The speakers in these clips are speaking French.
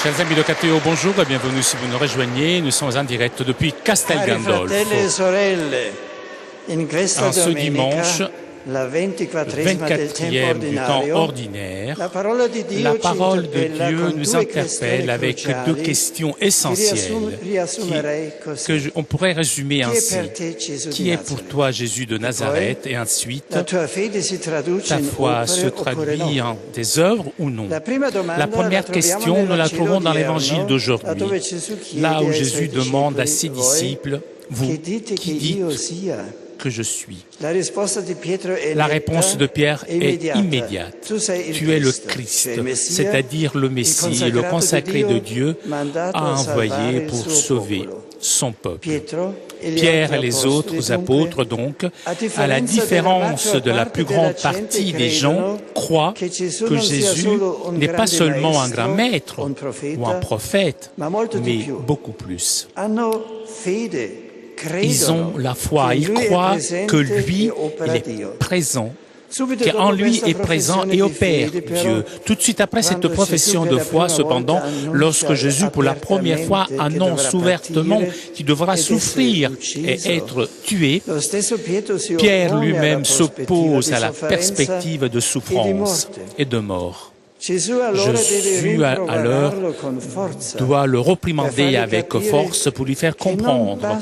Chers amis de KTO, bonjour et bienvenue si vous nous rejoignez. Nous sommes en direct depuis Castel Gandolfo. En ce dimanche, 24e du temps ordinaire, la parole de Dieu nous interpelle avec deux questions essentielles qu'on pourrait résumer ainsi. Qui est pour toi Jésus de Nazareth? Et ensuite, ta foi se traduit en des œuvres ou non? La première question, nous la trouvons dans l'évangile d'aujourd'hui, là où Jésus demande à ses disciples, vous, qui dites que je suis? La réponse de Pierre est immédiate. Tu es le Christ, c'est-à-dire le Messie, le consacré de Dieu, a envoyé pour sauver son peuple. Pierre et les autres apôtres, donc, à la différence de la plus grande partie des gens, croient que Jésus n'est pas seulement un grand maître ou un prophète, mais beaucoup plus. Ils ont la foi, ils croient que lui, il est présent, qu'en lui est présent et opère Dieu. Tout de suite après cette profession de foi, cependant, lorsque Jésus, pour la première fois, annonce ouvertement qu'il devra souffrir et être tué, Pierre lui-même s'oppose à la perspective de souffrance et de mort. Jésus alors doit le réprimander avec force pour lui faire comprendre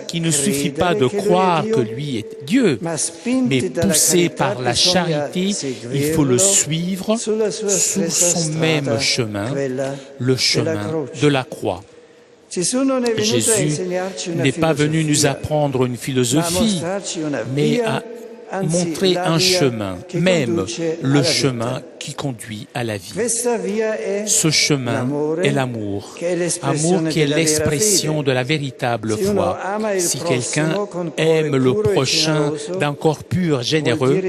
qu'il ne suffit pas de croire que lui est Dieu, mais poussé par la charité, il faut le suivre sur son même chemin, le chemin de la croix. Jésus n'est pas venu nous apprendre une philosophie, mais à montrer un chemin, même le chemin qui conduit à la vie. Ce chemin est l'amour, amour qui est l'expression de la véritable foi. Si quelqu'un aime le prochain d'un corps pur, généreux,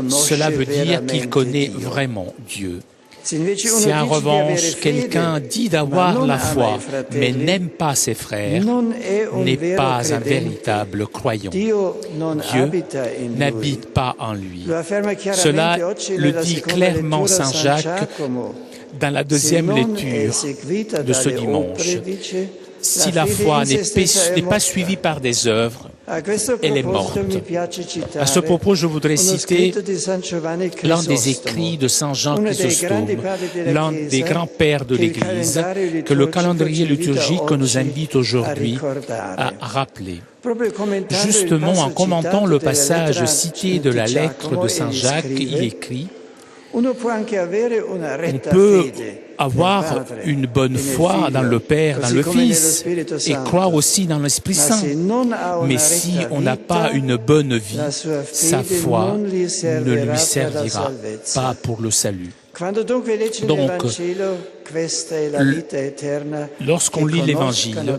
cela veut dire qu'il connaît vraiment Dieu. Si en revanche quelqu'un dit d'avoir la foi, mais n'aime pas ses frères, n'est pas un véritable croyant. Dieu n'habite pas en lui. Cela le dit clairement Saint Jacques dans la deuxième lecture de ce dimanche. Si la foi n'est pas suivie par des œuvres, elle est morte. À ce propos, je voudrais citer l'un des écrits de Saint Jean Chrysostome, l'un des grands-pères de l'Église, que le calendrier liturgique nous invite aujourd'hui à rappeler. Justement, en commentant le passage cité de la lettre de Saint Jacques, il écrit « On peut avoir une bonne foi dans le Père, dans le Fils, et croire aussi dans l'Esprit Saint. Mais si on n'a pas une bonne vie, sa foi ne lui servira pas pour le salut. » Donc, lorsqu'on lit l'Évangile,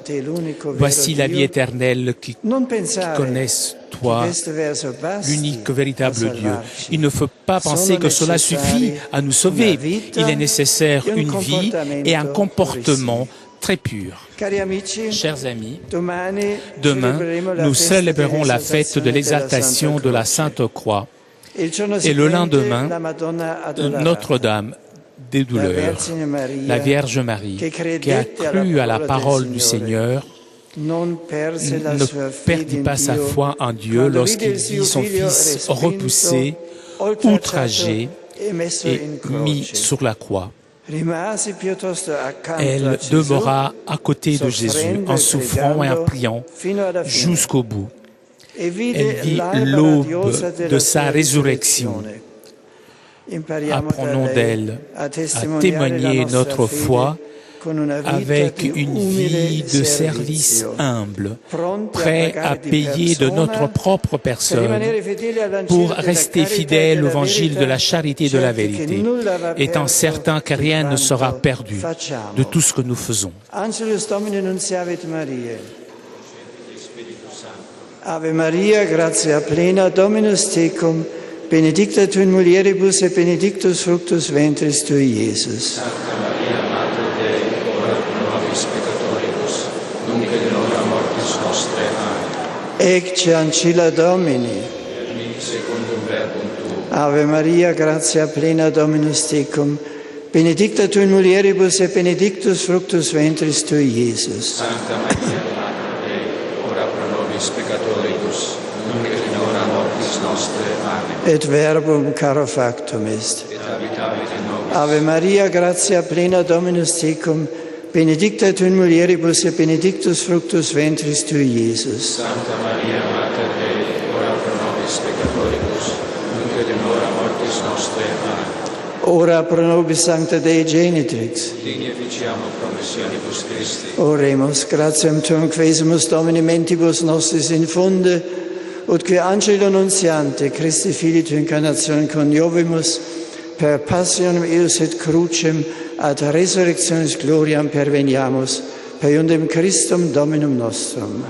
voici la vie éternelle qui connaissent toi, l'unique véritable Dieu. Il ne faut pas penser que cela suffit à nous sauver. Il est nécessaire une vie et un comportement très pur. Chers amis, demain, nous célébrerons la fête de l'exaltation de la Sainte Croix. Et le lendemain, Notre-Dame des douleurs, la Vierge Marie, qui a cru à la parole du Seigneur, ne perdit pas sa foi en Dieu lorsqu'il vit son Fils repoussé, outragé et mis sur la croix. Elle demeura à côté de Jésus en souffrant et en priant jusqu'au bout. Elle vit l'aube de sa résurrection. Apprenons d'elle à témoigner notre foi avec une vie de service humble, prêt à payer de notre propre personne pour rester fidèle au évangile de la charité et de la vérité, étant certain que rien ne sera perdu de tout ce que nous faisons. Ave Maria, gratia plena, Dominus tecum, benedicta tu in mulieribus et benedictus fructus ventris tui, Iesus. Santa Maria, Mater Dei, ora pro nobis peccatoribus, nunc et in hora mortis nostrae. Amen. Ecce ancilla Domini. Et secundum verbum tuum. Ave Maria, gratia plena, Dominus tecum, benedicta tu in mulieribus et benedictus fructus ventris tui, Iesus. Sancta Maria, Mater Dei, ora pro nobis peccatoribus, nunc et in hora mortis nostre. Amen. Et verbum caro factum est. Et habitavit in nobis. Ave Maria, gratia plena Dominus tecum, benedicta tu in mulieribus et benedictus fructus ventris tui, Iesus. Sancta Maria, Mater Dei, ora pro nobis peccatoribus, nunc et in hora mortis nostre. Amen. Ora pro nobis sancta Dei genitrix. Digne ficiamo promissionibus Christi. Oremus, gratiam tuam quesumus Domini mentibus nostris infunde, ut qui angelo nuntiante Christi Filii tu incarnationem coniovimus, per passionem eius et crucem ad resurrectionis gloriam perveniamus, per iundem Christum Dominum nostrum.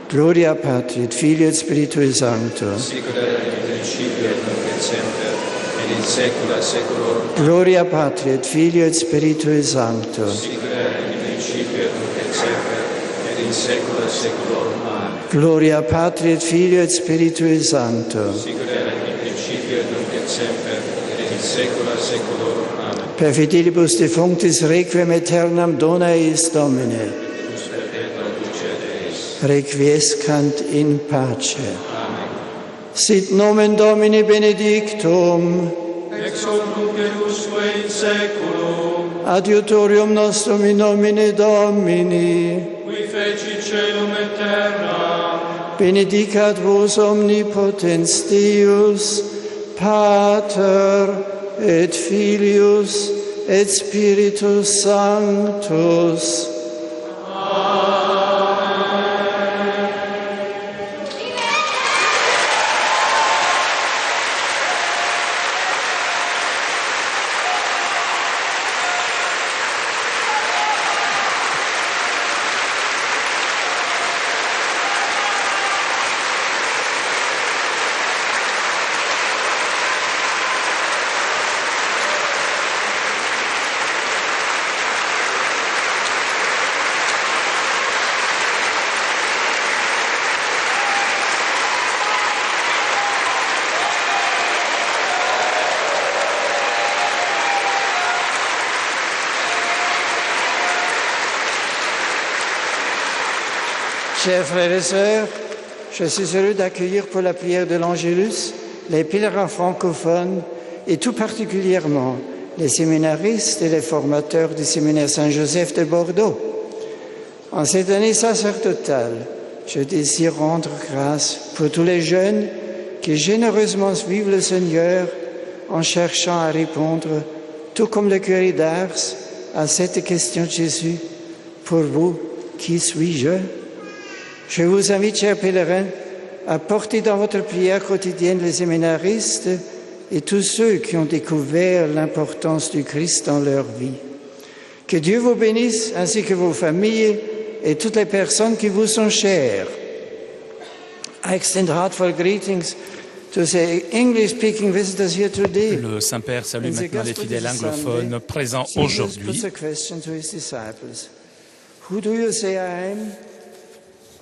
Gloria Patri, et Filii et Spiritui Sancto. Sicut erat in principio et nunc et semper, et in saecula saeculorum. Gloria Patri, et Filii et Spiritui Sancto. Sicut erat in principio et nunc et semper, et in saecula saeculorum. Amen. Gloria Patri, et Filii et Spiritui Sancto. Sicut erat in principio et nunc et semper, et in saecula saeculorum. Amen. Per fidelibus defunctis requiem aeternam dona eis Domine. Deus perpetua ducet eis. Requiescant in pace. Amen. Sit nomen Domini benedictum. Ex hoc nunc et usque in saeculum, Adiutorium nostrum in nomine Domini. qui feci caelum et terra, Benedicat vos omnipotens Deus, Pater et Filius et Spiritus Sanctus. Chers frères et sœurs, je suis heureux d'accueillir pour la prière de l'Angélus les pèlerins francophones et tout particulièrement les séminaristes et les formateurs du séminaire Saint-Joseph de Bordeaux. En cette année sacerdotale, je désire rendre grâce pour tous les jeunes qui généreusement suivent le Seigneur en cherchant à répondre, tout comme le curé d'Ars, à cette question de Jésus. Pour vous, qui suis-je ? Je vous invite, chers pèlerins, à porter dans votre prière quotidienne les séminaristes et tous ceux qui ont découvert l'importance du Christ dans leur vie. Que Dieu vous bénisse, ainsi que vos familles et toutes les personnes qui vous sont chères. I extend heartfelt greetings to the English-speaking visitors here today. Le Saint-Père salue maintenant les fidèles anglophones présents aujourd'hui. Who do you say I am?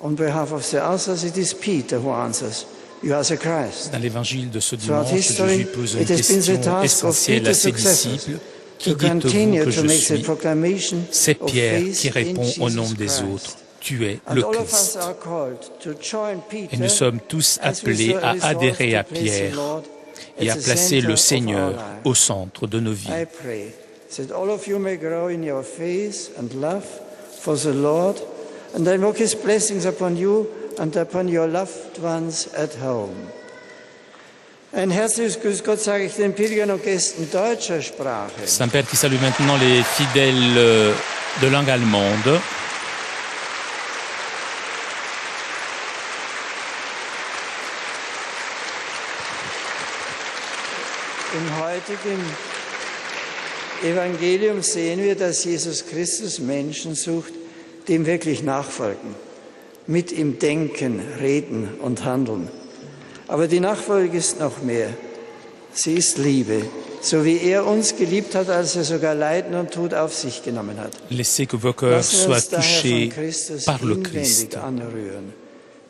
On behalf of the others, it is Peter who answers, you are the Christ. Dans l'évangile de ce dimanche, Jésus pose une question essentielle à ses disciples. Qui dites-vous que je suis? C'est Pierre qui répond au nom des autres. Tu es le Christ. Et nous sommes tous appelés à adhérer à Pierre et à placer le Seigneur au centre de nos vies. I pray that all of you may grow in your faith and love for the Lord, and I invoke His blessings upon you and upon your loved ones at home. Ein herzliches Grüß Gott sage ich den Pilgern und Gästen deutscher Sprache. Saint-Père qui salue maintenant les fidèles de langue allemande. Im heutigen Evangelium sehen wir, dass Jesus Christus Menschen sucht, die ihm wirklich nachfolgen, mit ihm denken, reden und handeln. Aber die Nachfolge ist noch mehr. Sie ist Liebe, so wie er uns geliebt hat, als er sogar Leiden und Tod auf sich genommen hat. Laissez que vos cœurs soient touchés par le Christ. Anrühren.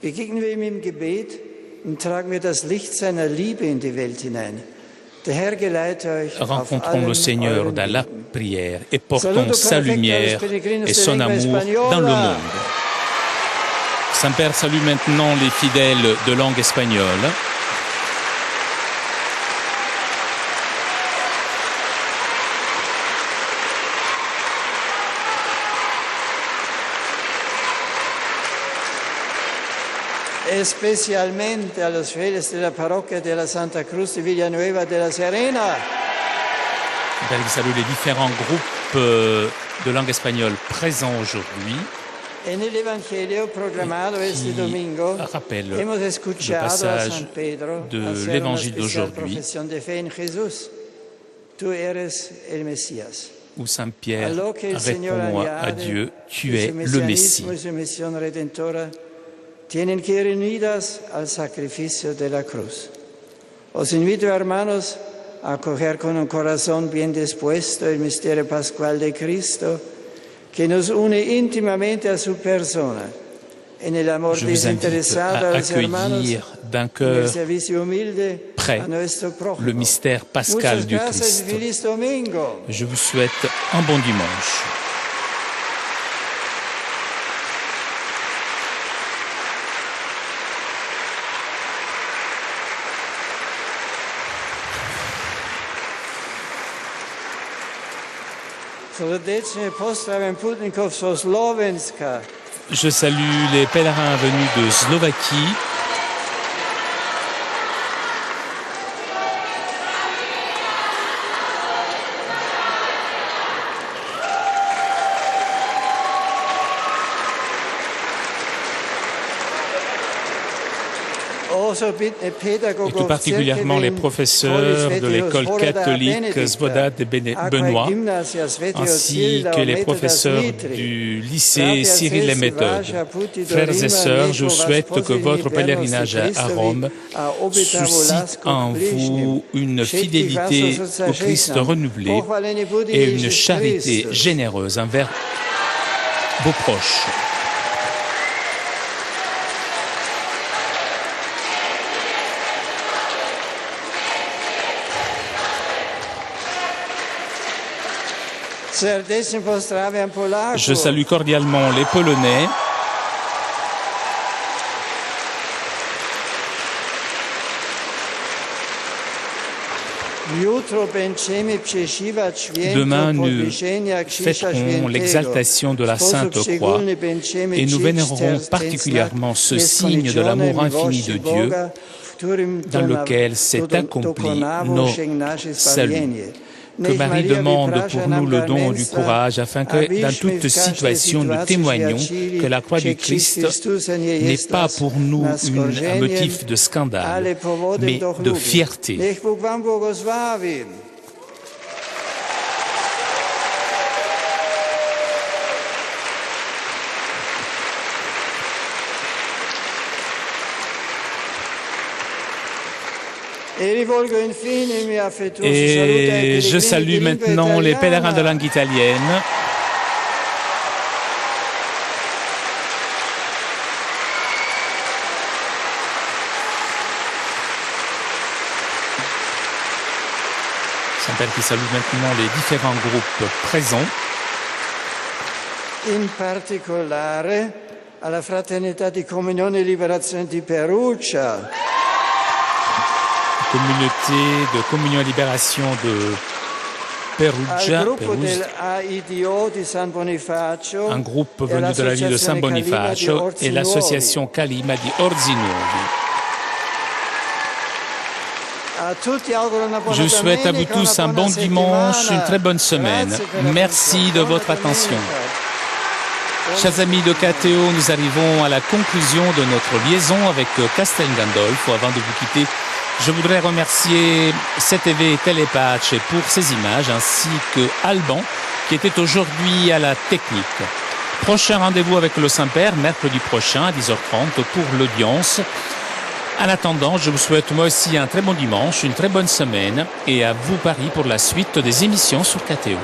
Begegnen wir ihm im Gebet und tragen wir das Licht seiner Liebe in die Welt hinein. Rencontrons le Seigneur dans la prière et portons sa lumière et son amour dans le monde. Saint-Père salue maintenant les fidèles de langue espagnole. Especialmente a los fieles de la parroquia de la Santa Cruz de Villanueva de la Serena. Il salue les différents groupes de langue espagnole présents aujourd'hui. En el Evangelio proclamado este domingo, hemos escuchado a San Pedro hacer una especial profesión de fe en Jesús. Tú eres el Mesías. Où Saint Pierre répond à Dieu, tu es le Messie. Tienen que ir unidas al sacrificio de la cruz. Os invito, hermanos, a acoger con un corazón bien dispuesto el misterio pascual de Cristo, que nos une íntimamente a su persona, en el amor desinteresado a los hermanos, d'un cœur prêt le mystère pascal du Christ. Je vous souhaite un bon dimanche. Je salue les pèlerins venus de Slovaquie. Et tout particulièrement les professeurs de l'école catholique Svoboda de Benoît, ainsi que les professeurs du lycée Cyril et Méthode. Frères et sœurs, je vous souhaite que votre pèlerinage à Rome suscite en vous une fidélité au Christ renouvelée et une charité généreuse envers vos proches. Je salue cordialement les Polonais. Demain, nous fêterons l'exaltation de la Sainte Croix et nous vénérerons particulièrement ce signe de l'amour infini de Dieu dans lequel s'est accompli notre salut. Que Marie demande pour nous le don du courage afin que dans toute situation nous témoignions que la croix du Christ n'est pas pour nous un motif de scandale, mais de fierté. Et je salue maintenant les pèlerins de langue italienne. Saint-Père qui salue maintenant les différents groupes présents. In particolare alla Fraternità di Comunione e Liberazione di Perugia. Communauté de communion et libération de Perugia, un groupe venu de la ville de San Bonifacio et l'association Calima di Orzinuovi. Je souhaite à vous tous un bon dimanche, une très bonne semaine. Merci de votre attention. Chers amis de KTO, nous arrivons à la conclusion de notre liaison avec Castel Gandolfo. Avant de vous quitter, je voudrais remercier CTV Telepatch pour ces images, ainsi que Alban, qui était aujourd'hui à la technique. Prochain rendez-vous avec le Saint-Père, mercredi prochain à 10h30 pour l'audience. En attendant, je vous souhaite moi aussi un très bon dimanche, une très bonne semaine et à vous Paris pour la suite des émissions sur KTO.